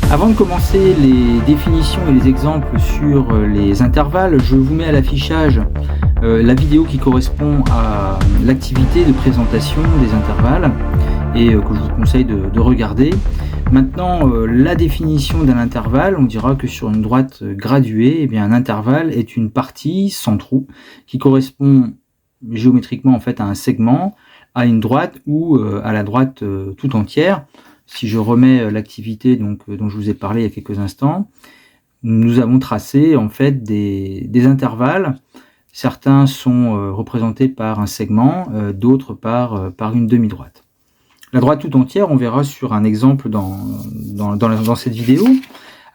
Avant de commencer les définitions et les exemples sur les intervalles, je vous mets à l'affichage la vidéo qui correspond à l'activité de présentation des intervalles et que je vous conseille de regarder. Maintenant, la définition d'un intervalle, on dira que sur une droite graduée, eh bien, un intervalle est une partie sans trou qui correspond géométriquement en fait à un segment, à une droite ou à la droite tout entière. Si je remets l'activité dont je vous ai parlé il y a quelques instants, nous avons tracé en fait des intervalles. Certains sont représentés par un segment, d'autres par une demi-droite. La droite tout entière, on verra sur un exemple dans cette vidéo.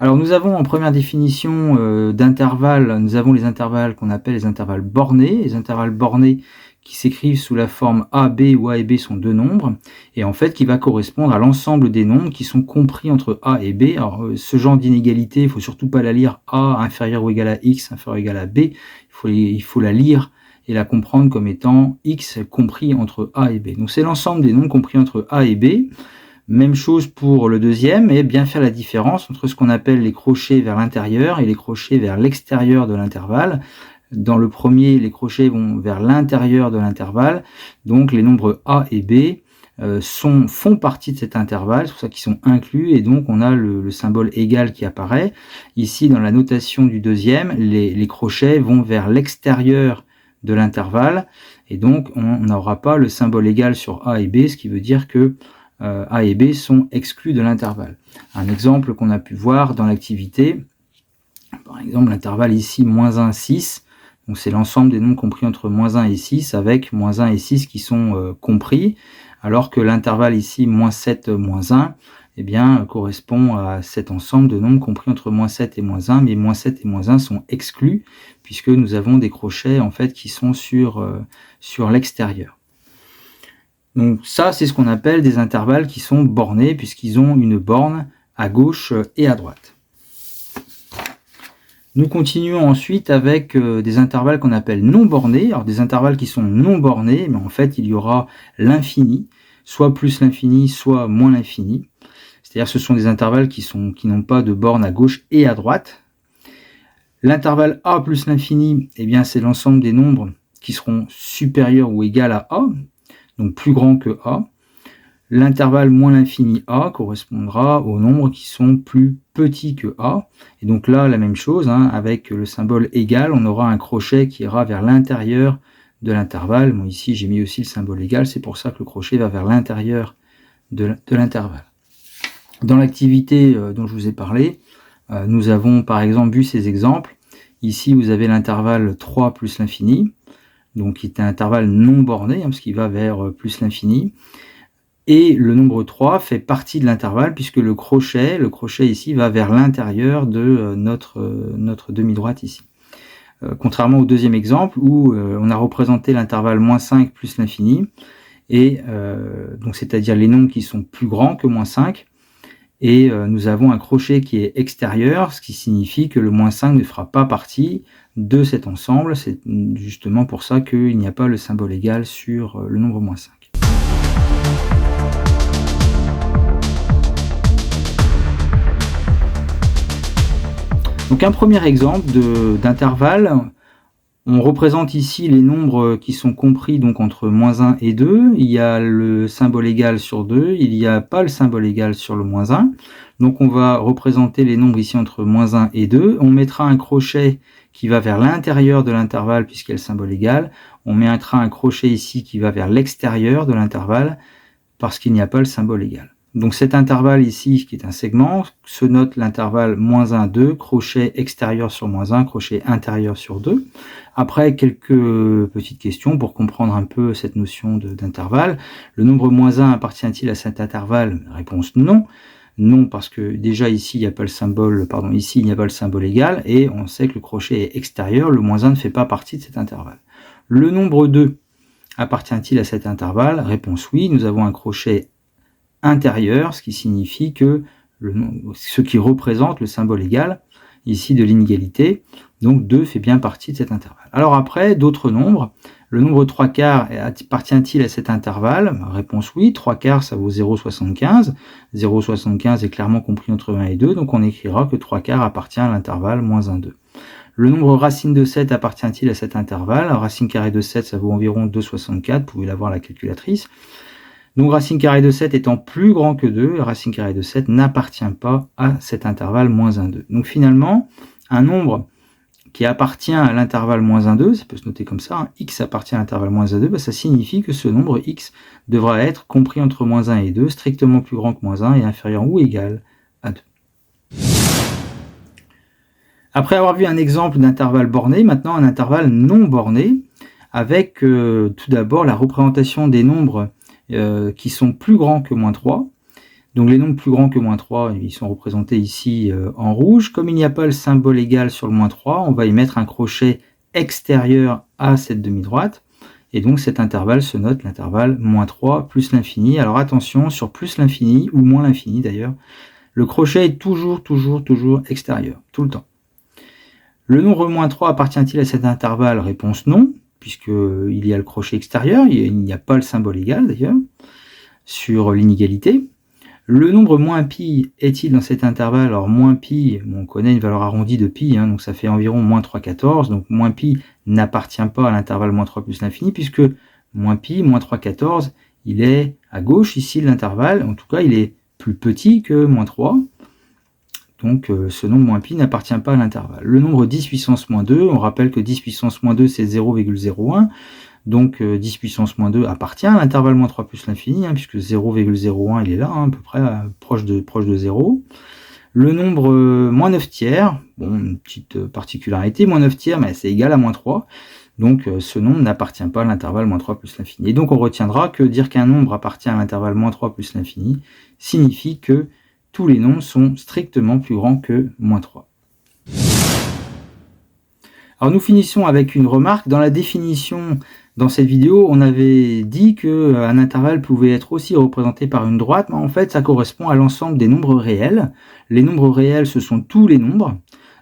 Alors nous avons en première définition d'intervalles, nous avons les intervalles qu'on appelle les intervalles bornés. Les intervalles bornés qui s'écrivent sous la forme A, B, où A et B sont deux nombres, et en fait qui va correspondre à l'ensemble des nombres qui sont compris entre A et B. Alors ce genre d'inégalité, il ne faut surtout pas la lire A inférieur ou égal à X inférieur ou égal à B, il faut la lire et la comprendre comme étant X compris entre A et B. Donc c'est l'ensemble des nombres compris entre A et B. Même chose pour le deuxième, et bien faire la différence entre ce qu'on appelle les crochets vers l'intérieur et les crochets vers l'extérieur de l'intervalle. Dans le premier, les crochets vont vers l'intérieur de l'intervalle, donc les nombres A et B font partie de cet intervalle, c'est pour ça qu'ils sont inclus, et donc on a le symbole égal qui apparaît. Ici, dans la notation du deuxième, les crochets vont vers l'extérieur de l'intervalle, et donc on n'aura pas le symbole égal sur A et B, ce qui veut dire que A et B sont exclus de l'intervalle. Un exemple qu'on a pu voir dans l'activité, par exemple l'intervalle ici -1, 6, donc c'est l'ensemble des nombres compris entre -1 et 6, avec -1 et 6 qui sont compris, alors que l'intervalle ici -7, -1, eh bien, correspond à cet ensemble de nombres compris entre -7 et -1, mais -7 et -1 sont exclus, puisque nous avons des crochets en fait qui sont sur l'extérieur. Donc ça, c'est ce qu'on appelle des intervalles qui sont bornés, puisqu'ils ont une borne à gauche et à droite. Nous continuons ensuite avec des intervalles qu'on appelle non bornés. Alors des intervalles qui sont non bornés, mais en fait il y aura l'infini, soit plus l'infini, soit moins l'infini. C'est-à-dire ce sont des intervalles qui n'ont pas de borne à gauche et à droite. L'intervalle A plus l'infini, eh bien c'est l'ensemble des nombres qui seront supérieurs ou égaux à A, donc plus grand que A. L'intervalle moins l'infini A correspondra aux nombres qui sont plus petits que A. Et donc là, la même chose, avec le symbole égal, on aura un crochet qui ira vers l'intérieur de l'intervalle. Bon, ici, j'ai mis aussi le symbole égal, c'est pour ça que le crochet va vers l'intérieur de l'intervalle. Dans l'activité dont je vous ai parlé, nous avons par exemple vu ces exemples. Ici, vous avez l'intervalle 3 plus l'infini, donc qui est un intervalle non borné, parce qu'il va vers plus l'infini. Et le nombre 3 fait partie de l'intervalle, puisque le crochet ici va vers l'intérieur de notre demi-droite ici. Contrairement au deuxième exemple, où on a représenté l'intervalle -5 plus l'infini, et donc c'est-à-dire les nombres qui sont plus grands que -5, et nous avons un crochet qui est extérieur, ce qui signifie que le -5 ne fera pas partie de cet ensemble. C'est justement pour ça qu'il n'y a pas le symbole égal sur le nombre -5. Donc un premier exemple d'intervalle, on représente ici les nombres qui sont compris donc entre -1 et 2, il y a le symbole égal sur 2, il n'y a pas le symbole égal sur le -1, donc on va représenter les nombres ici entre -1 et 2, on mettra un crochet qui va vers l'intérieur de l'intervalle puisqu'il y a le symbole égal, on mettra un crochet ici qui va vers l'extérieur de l'intervalle parce qu'il n'y a pas le symbole égal. Donc cet intervalle ici, qui est un segment, se note l'intervalle -1, 2, crochet extérieur sur -1, crochet intérieur sur 2. Après, quelques petites questions pour comprendre un peu cette notion d'intervalle. Le nombre -1 appartient-il à cet intervalle? Réponse non. Non, parce que déjà ici, il n'y a pas le symbole, ici, il n'y a pas le symbole égal, et on sait que le crochet est extérieur, le -1 ne fait pas partie de cet intervalle. Le nombre 2 appartient-il à cet intervalle? Réponse oui, nous avons un crochet intérieur, ce qui signifie que ce qui représente le symbole égal, ici de l'inégalité, donc 2 fait bien partie de cet intervalle. Alors après, d'autres nombres, Le nombre 3/4 appartient-il à cet intervalle? Réponse oui, 3/4 ça vaut 0,75. 0,75 est clairement compris entre 1 et 2, donc on écrira que 3/4 appartient à l'intervalle moins 1, 2. Le nombre racine de 7 appartient-il à cet intervalle? Racine carrée de 7, ça vaut environ 2,64, vous pouvez l'avoir à la calculatrice. Donc racine carrée de 7 étant plus grand que 2, racine carrée de 7 n'appartient pas à cet intervalle moins 1, 2. Donc finalement, un nombre qui appartient à l'intervalle moins 1, 2, ça peut se noter comme ça, hein, x appartient à l'intervalle moins 1, 2, ça signifie que ce nombre x devra être compris entre moins 1 et 2, strictement plus grand que moins 1 et inférieur ou égal à 2. Après avoir vu un exemple d'intervalle borné, maintenant un intervalle non borné, avec tout d'abord la représentation des nombres qui sont plus grands que moins 3. Donc les nombres plus grands que moins 3, ils sont représentés ici en rouge. Comme il n'y a pas le symbole égal sur le moins 3, on va y mettre un crochet extérieur à cette demi-droite. Et donc cet intervalle se note l'intervalle moins 3 plus l'infini. Alors attention, sur plus l'infini, ou moins l'infini d'ailleurs, le crochet est toujours extérieur, tout le temps. Le nombre moins 3 appartient-il à cet intervalle? Réponse non, puisqu'il y a le crochet extérieur, il n'y a pas le symbole égal d'ailleurs, sur l'inégalité. Le nombre moins pi est-il dans cet intervalle? Alors moins pi, on connaît une valeur arrondie de pi, hein, donc ça fait environ moins 3,14, donc moins pi n'appartient pas à l'intervalle moins 3 plus l'infini, puisque moins pi, moins 3,14, il est à gauche ici de l'intervalle, en tout cas il est plus petit que moins 3, donc ce nombre moins pi n'appartient pas à l'intervalle. Le nombre 10 puissance moins 2, on rappelle que 10 puissance moins 2 c'est 0,01, donc 10 puissance moins 2 appartient à l'intervalle moins 3 plus l'infini, hein, puisque 0,01 il est là, hein, à peu près proche de 0. Le nombre moins 9 tiers, bon, une petite particularité, moins 9 tiers, mais c'est égal à moins 3. Donc ce nombre n'appartient pas à l'intervalle moins 3 plus l'infini. Et donc on retiendra que dire qu'un nombre appartient à l'intervalle moins 3 plus l'infini signifie que tous les nombres sont strictement plus grands que moins 3. Alors nous finissons avec une remarque. Dans la définition, dans cette vidéo, on avait dit qu'un intervalle pouvait être aussi représenté par une droite, mais en fait ça correspond à l'ensemble des nombres réels. Les nombres réels, ce sont tous les nombres.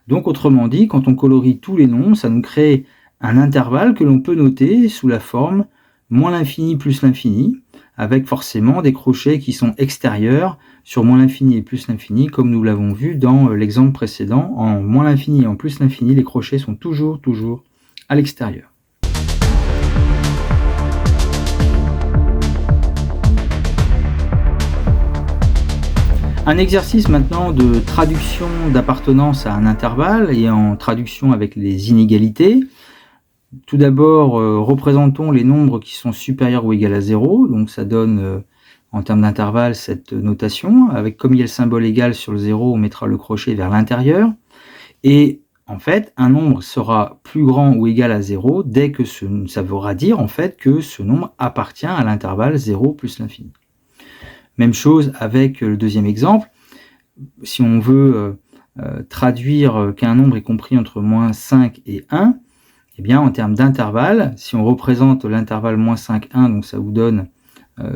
Donc autrement dit, quand on colorie tous les nombres, ça nous crée un intervalle que l'on peut noter sous la forme moins l'infini plus l'infini, avec forcément des crochets qui sont extérieurs sur moins l'infini et plus l'infini, comme nous l'avons vu dans l'exemple précédent. En moins l'infini et en plus l'infini, les crochets sont toujours à l'extérieur. Un exercice maintenant de traduction d'appartenance à un intervalle et en traduction avec les inégalités. Tout d'abord, représentons les nombres qui sont supérieurs ou égaux à 0, donc ça donne en termes d'intervalle cette notation, avec comme il y a le symbole égal sur le 0, on mettra le crochet vers l'intérieur, et en fait, un nombre sera plus grand ou égal à 0 dès que ça voudra dire en fait que ce nombre appartient à l'intervalle 0 plus l'infini. Même chose avec le deuxième exemple, si on veut traduire qu'un nombre est compris entre moins 5 et 1, eh bien en termes d'intervalle, si on représente l'intervalle moins 5, 1, donc ça vous donne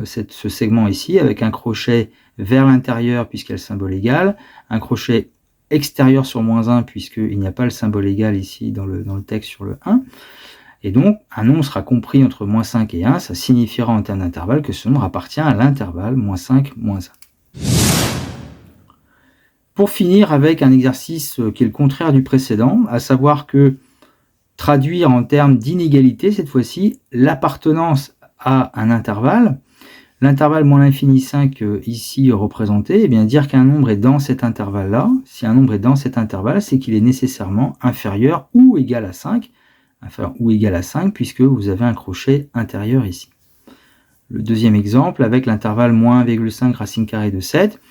ce segment ici, avec un crochet vers l'intérieur puisqu'il y a le symbole égal, un crochet extérieur sur moins 1 puisqu'il n'y a pas le symbole égal ici dans le texte sur le 1, et donc un nombre sera compris entre moins 5 et 1, ça signifiera en termes d'intervalle que ce nombre appartient à l'intervalle moins 5, moins 1. Pour finir avec un exercice qui est le contraire du précédent, à savoir que traduire en termes d'inégalité, cette fois-ci, l'appartenance à un intervalle, l'intervalle moins l'infini 5 ici représenté, et bien dire qu'un nombre est dans cet intervalle-là, si un nombre est dans cet intervalle, c'est qu'il est nécessairement inférieur ou égal à 5, puisque vous avez un crochet intérieur ici. Le deuxième exemple, avec l'intervalle moins 1,5 racine carrée de 7,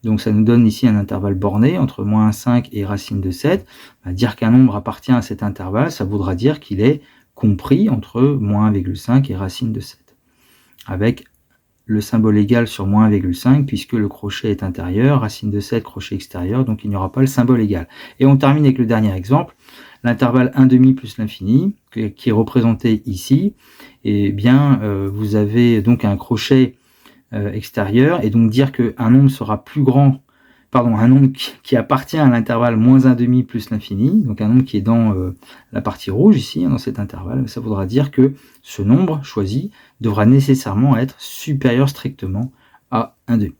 donc ça nous donne ici un intervalle borné entre moins 5 et racine de 7. Dire qu'un nombre appartient à cet intervalle, ça voudra dire qu'il est compris entre moins 1,5 et racine de 7. Avec le symbole égal sur moins 1,5 puisque le crochet est intérieur, racine de 7, crochet extérieur, donc il n'y aura pas le symbole égal. Et on termine avec le dernier exemple, l'intervalle 1,5 plus l'infini, qui est représenté ici. Et bien vous avez donc un crochet extérieur, et donc dire qu'un nombre sera plus grand un nombre qui appartient à l'intervalle moins 1/2 plus l'infini, donc un nombre qui est dans la partie rouge ici, dans cet intervalle, ça voudra dire que ce nombre choisi devra nécessairement être supérieur strictement à 1/2.